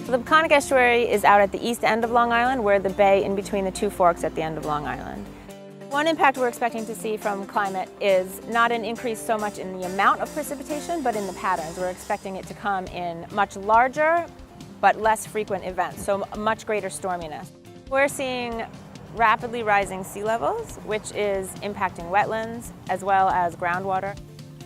So the Peconic Estuary is out at the east end of Long Island. We're the bay in between the two forks at the end of Long Island. One impact we're expecting to see from climate is not an increase so much in the amount of precipitation, but in the patterns. We're expecting it to come in much larger, but less frequent events, so much greater storminess. We're seeing rapidly rising sea levels, which is impacting wetlands as well as groundwater.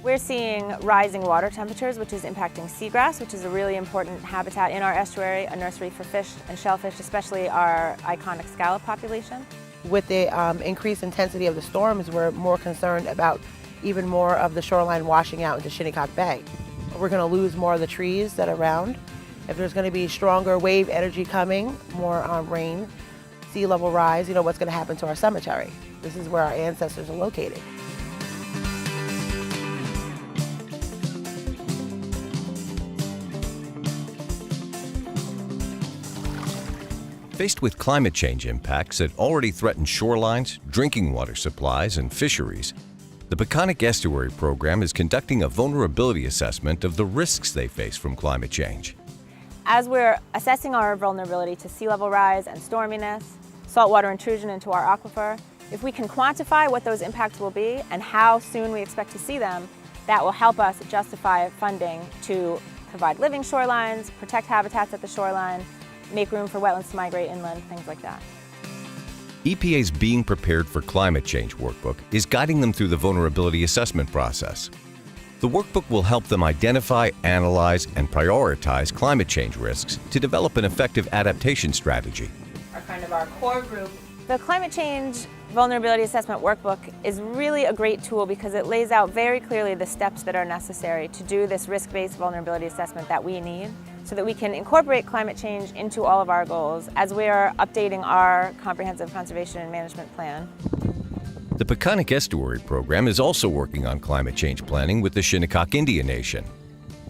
We're seeing rising water temperatures, which is impacting seagrass, which is a really important habitat in our estuary, a nursery for fish and shellfish, especially our iconic scallop population. With the increased intensity of the storms, we're more concerned about even more of the shoreline washing out into Shinnecock Bay. We're going to lose more of the trees that are around. If there's going to be stronger wave energy coming, more rain, sea level rise, you know what's going to happen to our cemetery. This is where our ancestors are located. Faced with climate change impacts that already threaten shorelines, drinking water supplies, and fisheries, the Peconic Estuary Program is conducting a vulnerability assessment of the risks they face from climate change. As we're assessing our vulnerability to sea level rise and storminess, saltwater intrusion into our aquifer, if we can quantify what those impacts will be and how soon we expect to see them, that will help us justify funding to provide living shorelines, protect habitats at the shoreline, make room for wetlands to migrate inland, things like that. EPA's Being Prepared for Climate Change workbook is guiding them through the vulnerability assessment process. The workbook will help them identify, analyze, and prioritize climate change risks to develop an effective adaptation strategy. Our core group. The Climate Change Vulnerability Assessment Workbook is really a great tool because it lays out very clearly the steps that are necessary to do this risk-based vulnerability assessment that we need so that we can incorporate climate change into all of our goals as we are updating our comprehensive conservation and management plan. The Peconic Estuary Program is also working on climate change planning with the Shinnecock Indian Nation.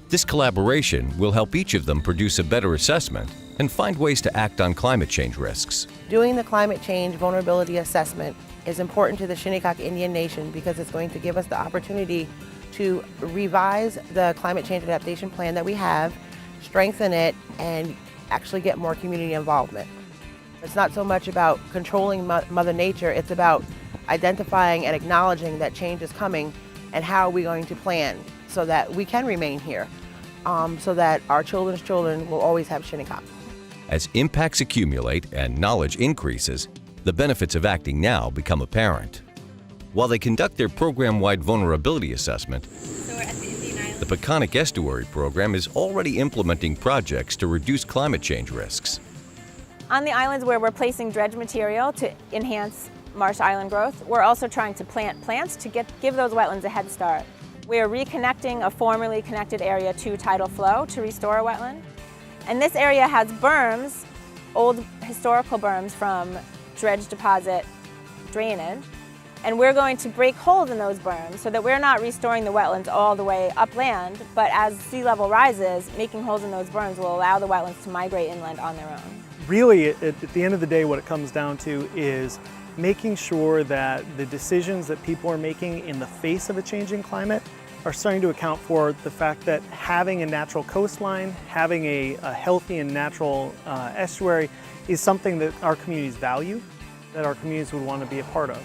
This collaboration will help each of them produce a better assessment and find ways to act on climate change risks. Doing the climate change vulnerability assessment is important to the Shinnecock Indian Nation because it's going to give us the opportunity to revise the climate change adaptation plan that we have, strengthen it, and actually get more community involvement. It's not so much about controlling Mother Nature, it's about identifying and acknowledging that change is coming and how are we going to plan so that we can remain here, so that our children's children will always have Shinnecock. As impacts accumulate and knowledge increases, the benefits of acting now become apparent. While they conduct their program-wide vulnerability assessment, the Peconic Estuary Program is already implementing projects to reduce climate change risks. On the islands where we're placing dredge material to enhance marsh island growth, we're also trying to plant plants to give those wetlands a head start. We're reconnecting a formerly connected area to tidal flow to restore a wetland. And this area has berms, old historical berms from dredge deposit drainage. And we're going to break holes in those berms so that we're not restoring the wetlands all the way upland, but as sea level rises, making holes in those berms will allow the wetlands to migrate inland on their own. Really, at the end of the day, what it comes down to is making sure that the decisions that people are making in the face of a changing climate are starting to account for the fact that having a natural coastline, having a healthy and natural estuary is something that our communities value, that our communities would want to be a part of.